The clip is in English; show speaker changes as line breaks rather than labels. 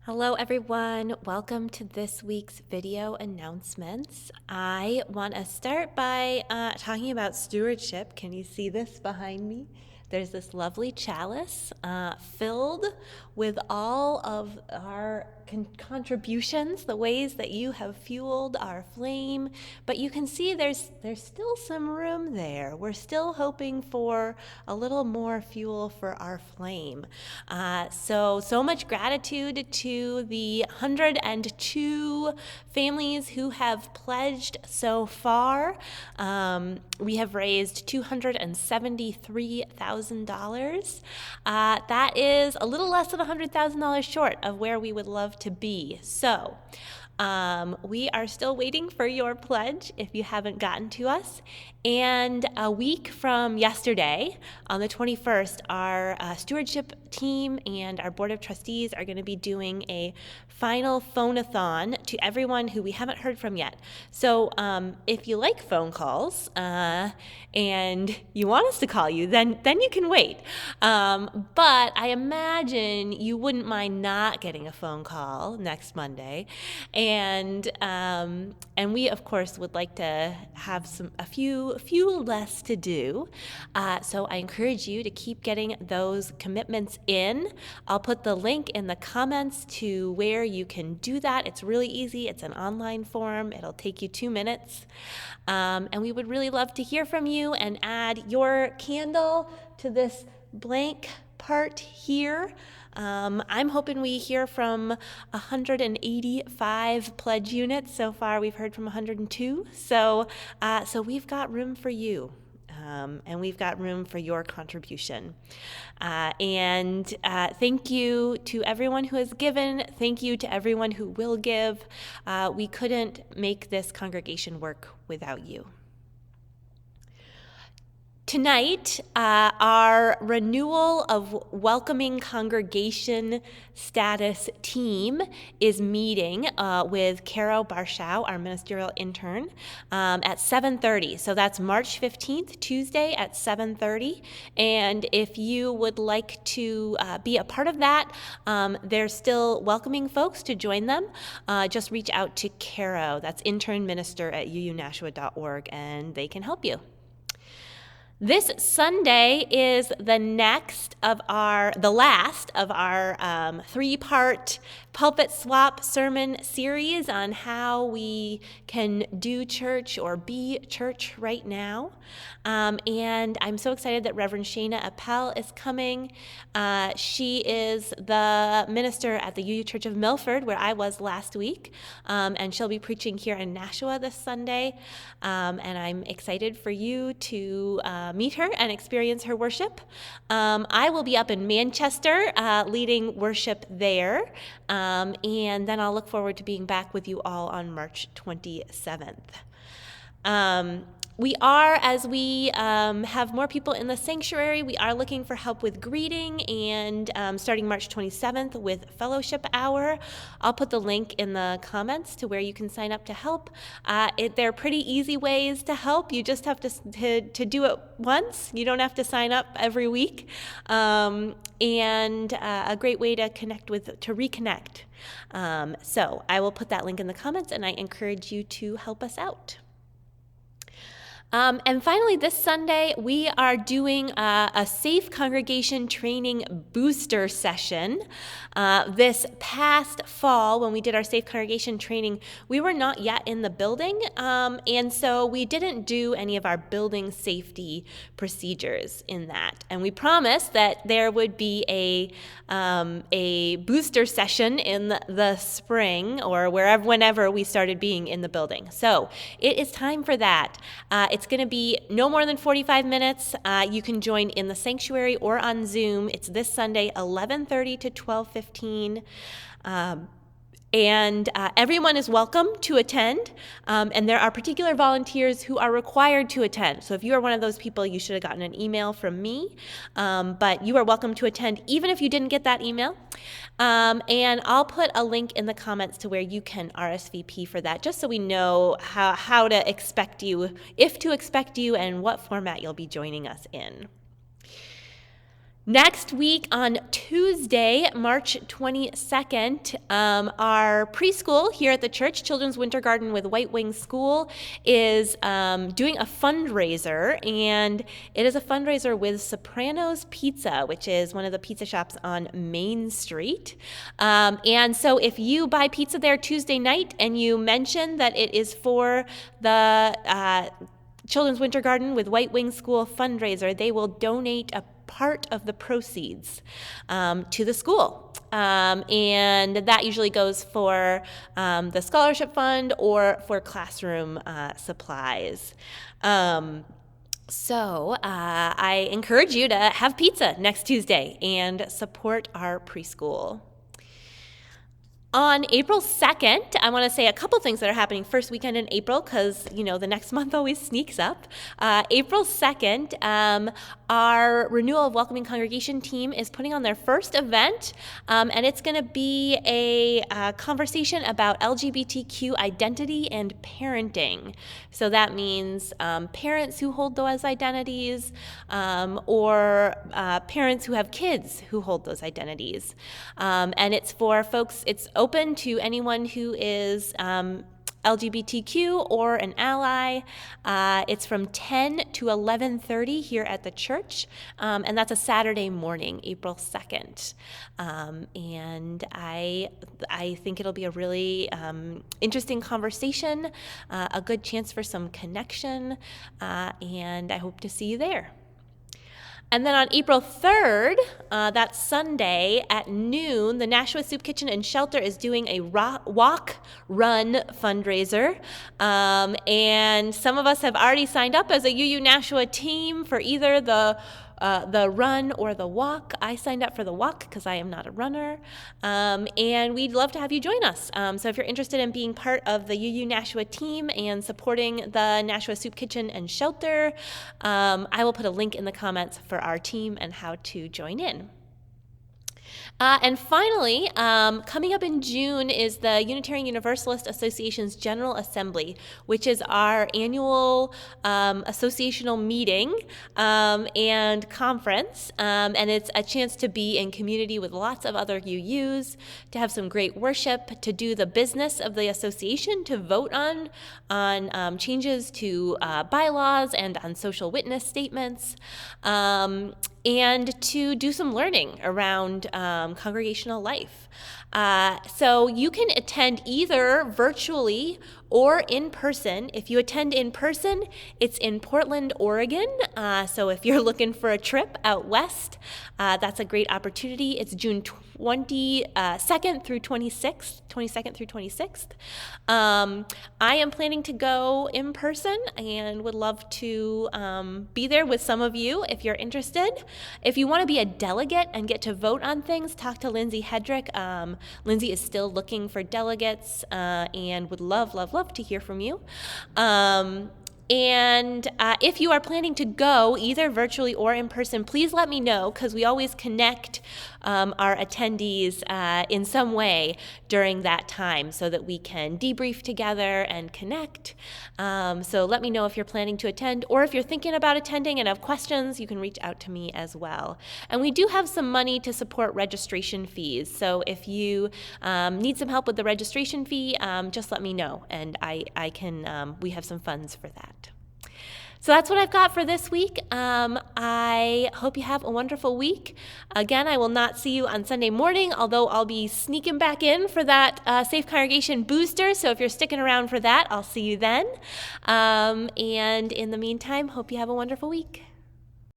Hello everyone, welcome to this week's video announcements. I want to start by talking about stewardship. Can you see this behind me? There's this lovely chalice filled with all of our contributions, the ways that you have fueled our flame, but you can see there's still some room there. We're still hoping for a little more fuel for our flame. So much gratitude to the 102 families who have pledged so far. We have raised $273,000. That is a little less than $100,000 short of where we would love to be. So we are still waiting for your pledge if you haven't gotten to us. And a week from yesterday, on the 21st, our stewardship team and our board of trustees are going to be doing a final phone-a-thon to everyone who we haven't heard from yet. So if you like phone calls and you want us to call you, then you can wait. But I imagine you wouldn't mind not getting a phone call next Monday. And we, of course, would like to have a few less to do. So I encourage you to keep getting those commitments in. I'll put the link in the comments to where you can do that. It's really easy. It's an online form. It'll take you 2 minutes. And we would really love to hear from you and add your candle to this blank part here. I'm hoping we hear from 185 pledge units. So far, we've heard from 102. So we've got room for you. And we've got room for your contribution. And thank you to everyone who has given. Thank you to everyone who will give. We couldn't make this congregation work without you. Tonight, our Renewal of Welcoming congregation status team is meeting with Caro Barshow, our ministerial intern, at 7:30. So that's March 15th, Tuesday at 7:30. And if you would like to be a part of that, they're still welcoming folks to join them. Just reach out to Caro. That's internminister@uunashua.org, and they can help you. This Sunday is the last of our 3-part pulpit swap sermon series on how we can do church or be church right now. And I'm so excited that Reverend Shana Appel is coming. She is the minister at the UU Church of Milford, where I was last week, and she'll be preaching here in Nashua this Sunday. And I'm excited for you to meet her and experience her worship. I will be up in Manchester leading worship there, and then I'll look forward to being back with you all on March 27th. We are, as we have more people in the sanctuary, we are looking for help with greeting and starting March 27th with Fellowship Hour. I'll put the link in the comments to where you can sign up to help. They're pretty easy ways to help. You just have to do it once. You don't have to sign up every week. And a great way to reconnect. So I will put that link in the comments, and I encourage you to help us out. And finally, this Sunday, we are doing a Safe Congregation Training Booster Session. This past fall, when we did our Safe Congregation Training, we were not yet in the building, and so we didn't do any of our building safety procedures in that. And we promised that there would be a booster session in the spring or whenever we started being in the building. So it is time for that. It's going to be no more than 45 minutes. You can join in the sanctuary or on Zoom. It's this Sunday, 11:30 to 12:15. And everyone is welcome to attend, and there are particular volunteers who are required to attend. So if you are one of those people, you should have gotten an email from me, but you are welcome to attend even if you didn't get that email. And I'll put a link in the comments to where you can RSVP for that, just so we know how to expect you, if to expect you, and what format you'll be joining us in. Next week on Tuesday, March 22nd, our preschool here at the church, Children's Winter Garden with White Wing School, is doing a fundraiser, and it is a fundraiser with Soprano's Pizza, which is one of the pizza shops on Main Street. And so if you buy pizza there Tuesday night and you mention that it is for the Children's Winter Garden with White Wing School fundraiser, they will donate a part of the proceeds to the school. And that usually goes for the scholarship fund or for classroom supplies. So I encourage you to have pizza next Tuesday and support our preschool. On April 2nd, I want to say a couple things that are happening first weekend in April because, the next month always sneaks up. April 2nd, our Renewal of Welcoming congregation team is putting on their first event, and it's going to be a conversation about LGBTQ identity and parenting. So that means parents who hold those identities or parents who have kids who hold those identities. And it's for folks, it's open to anyone who is LGBTQ or an ally. It's from 10 to 11:30 here at the church, and that's a Saturday morning, April 2nd. And I think it'll be a really interesting conversation, a good chance for some connection, and I hope to see you there. And then on April 3rd, that Sunday at noon, the Nashua Soup Kitchen and Shelter is doing a walk-run fundraiser. And some of us have already signed up as a UU Nashua team for either the run or the walk. I signed up for the walk because I am not a runner. And we'd love to have you join us. So if you're interested in being part of the UU Nashua team and supporting the Nashua Soup Kitchen and Shelter, I will put a link in the comments for our team and how to join in. And finally, coming up in June is the Unitarian Universalist Association's General Assembly, which is our annual associational meeting and conference. And it's a chance to be in community with lots of other UUs, to have some great worship, to do the business of the association, to vote on changes to bylaws and on social witness statements. And to do some learning around congregational life. So you can attend either virtually or in person. If you attend in person, it's in Portland, Oregon. So if you're looking for a trip out west, that's a great opportunity. It's June 22nd through 26th. I am planning to go in person and would love to be there with some of you if you're interested. If you want to be a delegate and get to vote on things, talk to Lindsay Hedrick. Lindsay is still looking for delegates and would love to hear from you. And if you are planning to go either virtually or in person, please let me know, because we always connect our attendees in some way during that time so that we can debrief together and connect. So let me know if you're planning to attend, or if you're thinking about attending and have questions, you can reach out to me as well. And we do have some money to support registration fees. So if you need some help with the registration fee, just let me know, and I can. We have some funds for that. So that's what I've got for this week. I hope you have a wonderful week. Again, I will not see you on Sunday morning, although I'll be sneaking back in for that Safe Congregation booster. So if you're sticking around for that, I'll see you then. And in the meantime, hope you have a wonderful week.